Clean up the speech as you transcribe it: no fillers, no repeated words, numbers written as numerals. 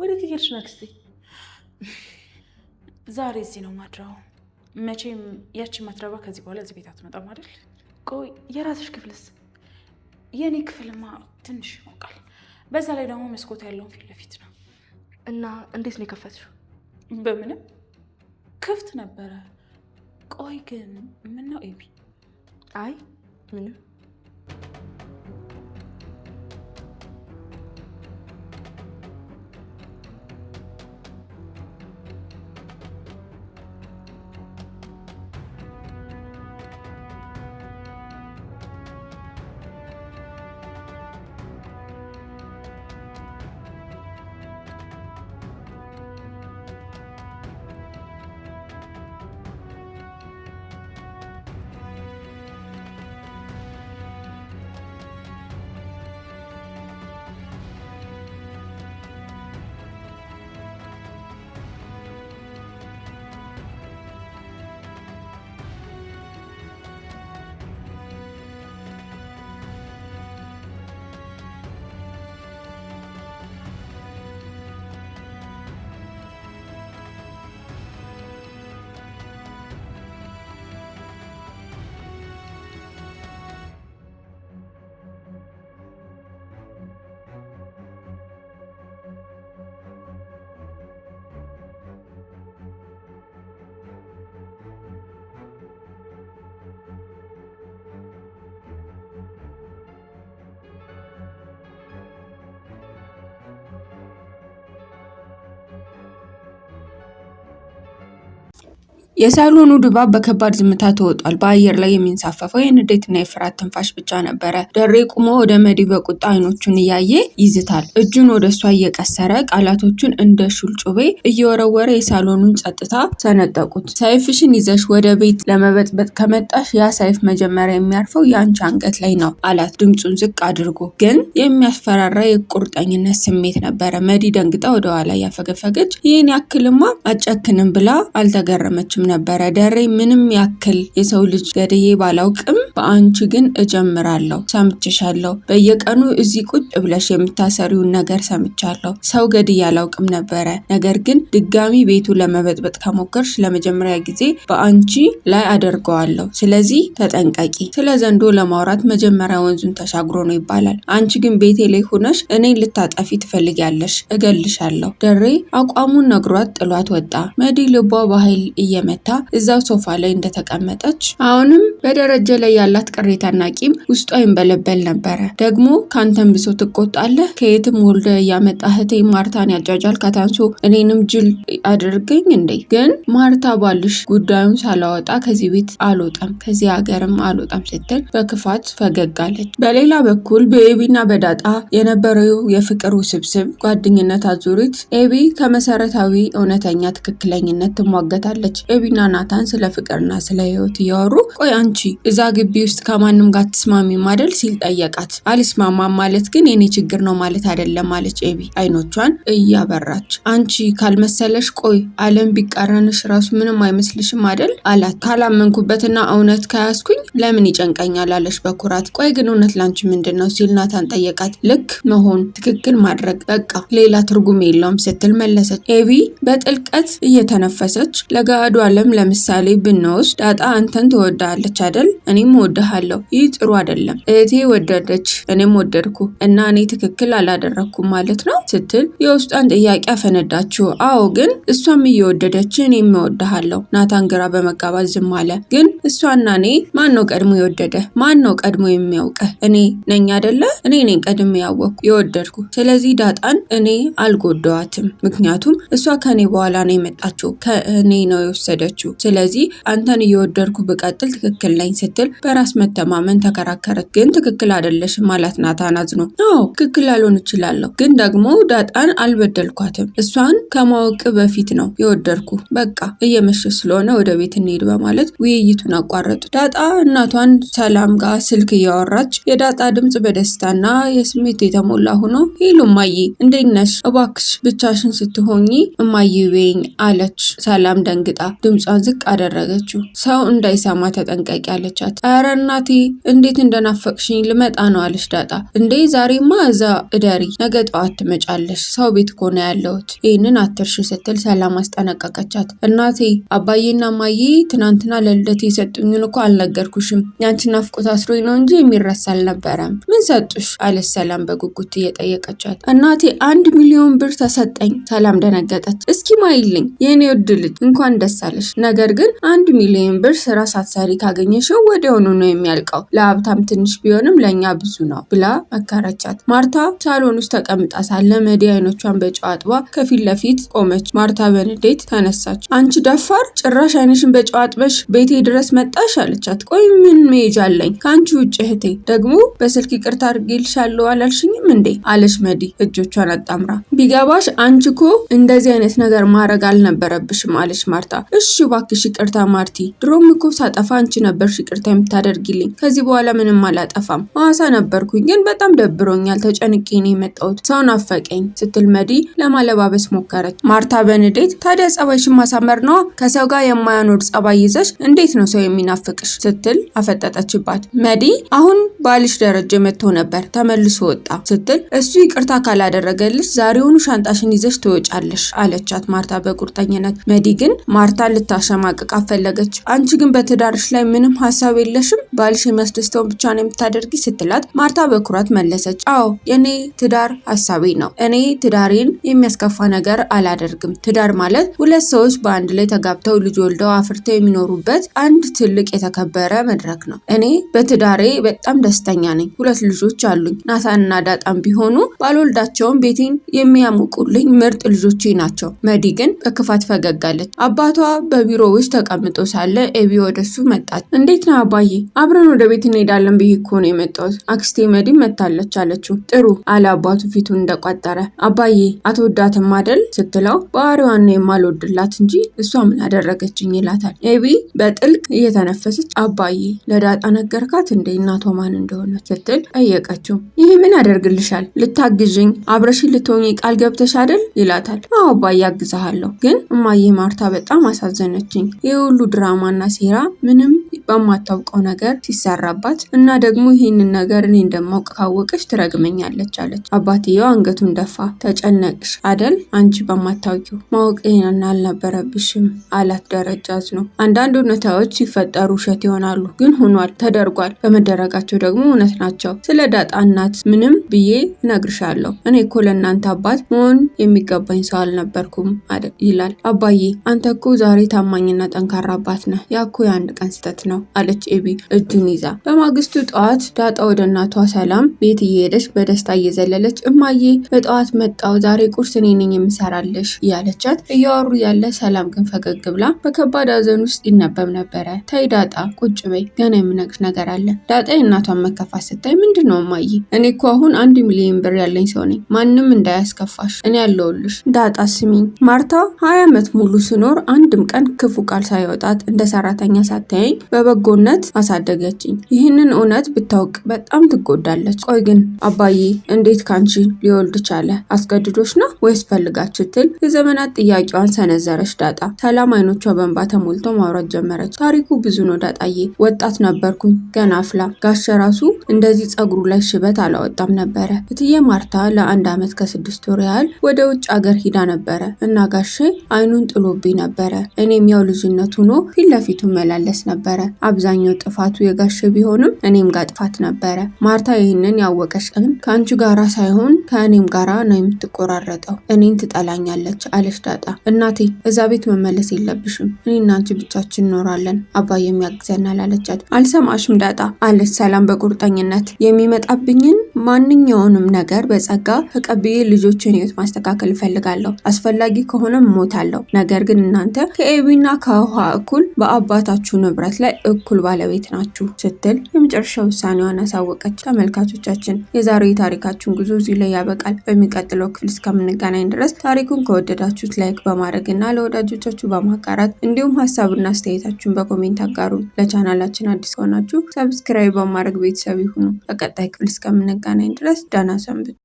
ወዴት እየሄድሽ ነው አክስቴ? ዛሬ እዚህ ነው ማድረው። መቼም ያቺ ማትረባ ከዚህ በኋላ እዚህ ቤት አትመጣም አይደል? ቆይ የራስሽ ክፍልስ? የኔ ክፍልማ ትንሽ ይሞቃል። በዛ ላይ ደግሞ መስኮት ያለውን ፊት ለፊት ነው። እና እንዴት ነው የከፈትሽው? በምንም ክፍት ነበረ። ቆይ ግን ምን ነው ኤቢ? አይ ምንም። የሳሎኑ ድባብ በከባድ ዝምታ ተወጧል። በአየር ላይ የሚንሳፈፈው የንዴትና የፍርሃት ትንፋሽ ብቻ ነበረ። ደሬ ቁሞ ወደ መዲ በቁጣ አይኖቹን እያየ ይዝታል። እጁን ወደ እሷ እየቀሰረ ቃላቶቹን እንደ ሹል ጩቤ እየወረወረ የሳሎኑን ጸጥታ ሰነጠቁት። ሰይፍሽን ይዘሽ ወደ ቤት ለመበጥበጥ ከመጣሽ ያ ሰይፍ መጀመሪያ የሚያርፈው የአንቺ አንገት ላይ ነው አላት፣ ድምፁን ዝቅ አድርጎ። ግን የሚያስፈራራ የቁርጠኝነት ስሜት ነበረ። መዲ ደንግጣ ወደ ኋላ ያፈገፈገች። ይህን ያክልማ አጨክንም ብላ አልተገረመችም ነበረ። ደሬ ምንም ያክል የሰው ልጅ ገድዬ ባላውቅም በአንቺ ግን እጀምራለሁ። ሰምቼሻለሁ። በየቀኑ እዚህ ቁጭ ብለሽ የምታሰሪውን ነገር ሰምቻለሁ። ሰው ገድዬ አላውቅም ነበረ። ነገር ግን ድጋሚ ቤቱ ለመበጥበጥ ከሞከርሽ ለመጀመሪያ ጊዜ በአንቺ ላይ አደርገዋለሁ። ስለዚህ ተጠንቀቂ። ስለ ዘንዶ ለማውራት መጀመሪያ ወንዙን ተሻግሮ ነው ይባላል። አንቺ ግን ቤቴ ላይ ሆነሽ እኔን ልታጠፊ ትፈልጊያለሽ። እገልሻለሁ። ደሬ አቋሙን ነግሯት ጥሏት ወጣ። መዲ ልቧ በኃይል እየመታ እዛው ሶፋ ላይ እንደተቀመጠች አሁንም በደረጀ ላይ ያላት ቅሬታና ቂም ውስጧ ይንበለበል ነበረ። ደግሞ ካንተም ብሶ ትቆጣለህ። ከየትም ወልደ ያመጣ እህቴ ማርታን ያጃጃል ካታንሶ እኔንም ጅል አድርገኝ እንዴ? ግን ማርታ ባልሽ ጉዳዩን ሳላወጣ ከዚህ ቤት አልወጣም፣ ከዚህ ሀገርም አልወጣም ስትል በክፋት ፈገጋለች። በሌላ በኩል በኤቢና በዳጣ የነበረው የፍቅር ውስብስብ ጓደኝነት አዙሪት ኤቢ ከመሰረታዊ እውነተኛ ትክክለኝነት ትሟገታለች። ኤቢና ናታን ስለ ፍቅርና ስለ ህይወት እያወሩ ቆይ አንቺ እዛ ግቢ ውስጥ ከማንም ጋር ትስማሚ ማደል ሲል ጠየቃት። አልስማማም ማለት ግን የኔ ችግር ነው ማለት አይደለም አለች ኤቢ አይኖቿን እያበራች። አንቺ ካልመሰለሽ ቆይ ዓለም ቢቃረንሽ ራሱ ምንም አይመስልሽም አይደል አላት። ካላመንኩበትና እውነት ከያዝኩኝ ለምን ይጨንቀኛል አለች በኩራት። ቆይ ግን እውነት ላንቺ ምንድነው ሲል ናታን ጠየቃት። ልክ መሆን፣ ትክክል ማድረግ፣ በቃ ሌላ ትርጉም የለውም ስትል መለሰች። ኤቢ በጥልቀት እየተነፈሰች ለጋዱ ዓለም ለምሳሌ ብንወስድ ዳጣ አንተን ትወዳለች አይደል? እኔም እወድሃለሁ። ይህ ጥሩ አይደለም። እህቴ ወደደች፣ እኔም ወደድኩ እና እኔ ትክክል አላደረኩም ማለት ነው ስትል የውስጧን ጥያቄ አፈነዳችው። አዎ ግን እሷም እየወደደች እኔም እወድሃለሁ። ናታን ግራ በመጋባት ዝም አለ። ግን እሷና እኔ ማን ነው ቀድሞ የወደደ? ማን ነው ቀድሞ የሚያውቀ? እኔ ነኝ አይደለ? እኔ ነኝ ቀድሞ ያወቅኩ የወደድኩ። ስለዚህ ዳጣን እኔ አልጎዳዋትም፣ ምክንያቱም እሷ ከኔ በኋላ ነው የመጣችው፣ ከእኔ ነው የወሰደችው። ስለዚህ አንተን እየወደድኩ ብቀጥል ትክክል ነኝ ስትል በራስ መተማመን ተከራከረች። ግን ትክክል አይደለሽም ማለት ናታን አዝኖ። አዎ ትክክል ላልሆን እችላለሁ፣ ግን ደግሞ ዳጣን አልበደልኳትም። እሷን ከማወቅ በፊት ነው የወደድኩ። በቃ እየመሸ ስለሆነ ወደ ቤት እንሄድ በማለት ውይይቱን አቋረጡ። ዳጣ እና ከእናቷን ሰላም ጋር ስልክ እያወራች የዳጣ ድምጽ በደስታና የስሜት የተሞላ ሆኖ ሄሎ እማዬ እንዴት ነሽ? እባክሽ ብቻሽን ስትሆኚ እማዬ በይኝ አለች። ሰላም ደንግጣ ድምጿን ዝቅ አደረገችው። ሰው እንዳይሰማ ተጠንቀቂ አለቻት። ኧረ እናቴ እንዴት እንደናፈቅሽኝ ልመጣ ነው አለች ዳጣ። እንዴ ዛሬማ እዛ እደሪ፣ ነገ ጠዋት ትመጫለሽ፣ ሰው ቤት እኮ ነው ያለሁት፣ ይህንን አትርሽ ስትል ሰላም አስጠነቀቀቻት። እናቴ አባዬና እማዬ ትናንትና ለልደት የሰጡኝን እኮ አልነገርኩሽም፣ ያንቺን ናፍቆት አስሮኝ ነው እንጂ የሚረሳ አልነበረም። ምን ሰጡሽ አለች ሰላም በጉጉት እየጠየቀቻት። እናቴ 1 ሚሊዮን ብር ተሰጠኝ። ሰላም ደነገጠች። እስኪ ማይልኝ የኔ ውድ ልጅ እንኳን ደስ አለሽ፣ ነገር ግን 1 ሚሊዮን ብር ስራ ሳትሰሪ ካገኘሽው ወዲያውኑ ነው የሚያልቀው፣ ለሀብታም ትንሽ ቢሆንም ለእኛ ብዙ ነው ብላ መከረቻት። ማርታ ሳሎን ውስጥ ተቀምጣ ሳለ መዲ አይኖቿን በጨው አጥባ ከፊት ለፊት ቆመች። ማርታ በንዴት ተነሳች። አንቺ ደፋር፣ ጭራሽ አይንሽን በጨው አጥበሽ ቤቴ ድረስ መጣሽ አለቻት። ቆይ ምን መሄጃ አለኝ ከአንቺ ውጭ እህቴ? ደግሞ በስልክ ይቅርታ አድርጌልሻለሁ አላልሽኝም እንዴ አለች መዲ እጆቿን አጣምራ። ቢገባሽ አንቺ እኮ እንደዚህ አይነት ነገር ማድረግ አልነበረብሽም አለች ማርታ። እሺ እባክሽ ይቅርታ ማርቲ፣ ድሮም እኮ ሳጠፋ አንቺ ነበርሽ ይቅርታ የምታደርጊልኝ። ከዚህ በኋላ ምንም አላጠፋም። ሐዋሳ ነበርኩኝ ግን በጣም ደብሮኛል፣ ተጨንቄ ነው የመጣሁት፣ ሰው ናፈቀኝ ስትል መዲ ለማለባበስ ሞከረች። ማርታ በንዴት ታዲያ ጸባይሽን ማሳመር ነው፣ ከሰው ጋር የማያኖር ጸባይ ይዘሽ እንዴት ነው ሰው የሚናፍቅሽ ስትል አፈጠጠችባት። መዲ አሁን ባልሽ ደረጀ መጥቶ ነበር ተመልሶ ወጣ ስትል እሱ ይቅርታ ካላደረገልሽ ዛሬውኑ ሻንጣሽን ይዘሽ ትወጫለሽ አለቻት ማርታ በቁርጠኝነት። መዲ ግን ማርታን ልታሸማቅቅ ፈለገች። አንቺ ግን በትዳርሽ ላይ ምንም ሀሳብ የለሽም፣ ባልሽ የሚያስደስተውን ብቻ ነው የምታደርጊ ስትላት ማርታ በኩራት መለሰች። አዎ የኔ ትዳር ሀሳቤ ነው፣ እኔ ትዳሬን የሚያስከፋ ነገር አላደርግም። ትዳር ማለት ሁለት ሰዎች በአንድ ላይ ተጋብተው ልጅ ወልደው አፍርተው የሚኖሩበት አንድ ትልቅ የተከበረ መድረክ ነው። እኔ በትዳሬ በጣም ደስተኛ ነኝ። 2 ልጆች አሉኝ። ናታንና ዳጣም ቢሆኑ ባልወልዳቸውም ቤቴን የሚያሙቁልኝ ምርጥ ልጆቼ ናቸው። መዲ ግን በክፋት ፈገጋለች። አባቷ በቢሮ ውስጥ ተቀምጦ ሳለ ኤቢ ወደሱ መጣች። እንዴት ነው አባዬ? አብረን ወደ ቤት እንሄዳለን ብዬ እኮ ነው የመጣሁት። አክስቴ መዲ መታለች አለችው። ጥሩ አለ አባቱ ፊቱን እንደቋጠረ። አባዬ አትወዳትም አይደል ስትለው ባህሪዋን ነው የማልወድላት እንጂ እሷ ምን አደረገችኝ ይላታል። ኤቢ በጥልቅ እየተነፈሰች አባዬ ለዳጣ ነገርካት እንደ እናቷ ማን እንደሆነ ስትል ጠየቀችው። ይህ ምን ያደርግልሻል? ልታግዥኝ አብረሽን ልትሆኚ ቃል ገብተሽ አይደል ይላታል። አዎ አባዬ አግዛሃለሁ፣ ግን እማዬ ማርታ በጣም አሳዘነችኝ። ይህ ሁሉ ድራማና ሴራ ምንም በማታውቀው ነገር ሲሰራባት እና ደግሞ ይህንን ነገር እኔ እንደማውቅ ካወቀች ትረግመኛለች አለች። አባትየው አንገቱን ደፋ። ተጨነቅሽ አይደል? አንቺ በማታውቂው ማወቅ አልነበረብሽም አላት ደረጃ አዝኖ። አንዳንድ እውነታዎች ሲፈጠሩ ውሸት ይሆናሉ፣ ግን ሆኗል፣ ተደርጓል። በመደረጋቸው ደግሞ እውነት ናቸው። ስለ ዳጣ እናት ምንም ብዬ እነግርሻለሁ። እኔ እኮ ለእናንተ አባት መሆን የሚገባኝ ሰው አልነበርኩም ይላል። አባዬ አንተ እኮ ዛሬ ታማኝና ጠንካራ አባት ነህ። ያ እኮ የአንድ ቀን ስህተት ነው አለች ኤቢ እጁን ይዛ። በማግስቱ ጠዋት ዳጣ ወደ እናቷ ሰላም ቤት እየሄደች በደስታ እየዘለለች እማዬ በጠዋት መጣው፣ ዛሬ ቁርስ እኔ ነኝ የምሰራለሽ እያለቻት እያወሩ ያለ ሰላም ግን ፈገግ ብላ በከባድ ሐዘን ውስጥ ይነበብ ነበረ። ተይ ዳጣ ቁጭ በይ፣ ገና የምነግርሽ ነገር አለ። ዳጣ የእናቷን መከፋት ስታይ ምንድን ነው እማዬ? እኔ እኮ አሁን 1 ሚሊዮን ብር ያለኝ ሰው ነኝ፣ ማንም እንዳያስከፋሽ፣ እኔ ያለሁልሽ። ዳጣ ስሚኝ፣ ማርታ 20 ዓመት ሙሉ ስኖር አንድም ቀን ክፉ ቃል ሳይወጣት እንደ ሰራተኛ ሳታየኝ በበጎነት አሳደገችኝ። ይህንን እውነት ብታውቅ በጣም ትጎዳለች። ቆይ ግን አባዬ እንዴት ካንቺ ሊወልድ ቻለ? አስገድዶች ነው ወይስ ፈልጋች? ስትል የዘመናት ጥያቄዋን ሰነዘረች ዳጣ። ሰላም አይኖቿ በእንባ ተሞልቶ ማውራት ጀመረች። ታሪኩ ብዙ ነው ዳጣዬ። ወጣት ነበርኩኝ ገና አፍላ። ጋሸ ራሱ እንደዚህ ጸጉሩ ላይ ሽበት አላወጣም ነበረ። እትዬ ማርታ ለ1 ዓመት ከ6 ወር ያህል ወደ ውጭ ሀገር ሂዳ ነበረ እና ጋሼ አይኑን ጥሎብኝ ነበረ። እኔም ያው ልጅነት ሆኖ ፊት ለፊቱ መላለስ ነበረ። አብዛኛው ጥፋቱ የጋሼ ቢሆንም እኔም ጋር ጥፋት ነበረ። ማርታ ይህንን ያወቀች ቀን ከአንቺ ጋራ ሳይሆን ከእኔም ጋራ ነው የምትቆራረጠው። እኔን ትጠላኛለች አለች ዳጣ። እናቴ እዛ ቤት መመለስ የለብሽም፣ እኔና አንቺ ብቻችን እኖራለን፣ አባዬም ያግዘናል አለቻት። አልሰማሽም ዳጣ አለች ሰላም በቁርጠኝነት። የሚመጣብኝን ማንኛውንም ነገር በጸጋ ተቀብዬ ልጆችን ህይወት ማስተካከል እፈልጋለሁ። አስፈላጊ ከሆነ ሞታለሁ። ነገር ግን እናንተ ከኤቢና ከውሃ እኩል በአባታችሁ ንብረት ላይ እኩል ባለቤት ናችሁ ስትል የመጨረሻ ውሳኔዋን አሳወቀች። ተመልካቾቻችን የዛሬው የታሪካችን ጉዞ እዚህ ላይ ያበቃል። በሚቀጥለው ክፍል እስከምንገናኝ ድረስ ታሪኩን ከወደዳችሁት ላይክ በማድረግ እና ለወዳጆቻችሁ በማጋራት እንዲሁም ሀሳብና አስተያየታችሁን በኮሜንት አጋሩ። ለቻናላችን አዲስ ከሆናችሁ ሰብስክራይብ በማድረግ ቤተሰብ ይሁኑ። በቀጣይ ክፍል እስከምንገናኝ ድረስ ደህና ሰንብቱ።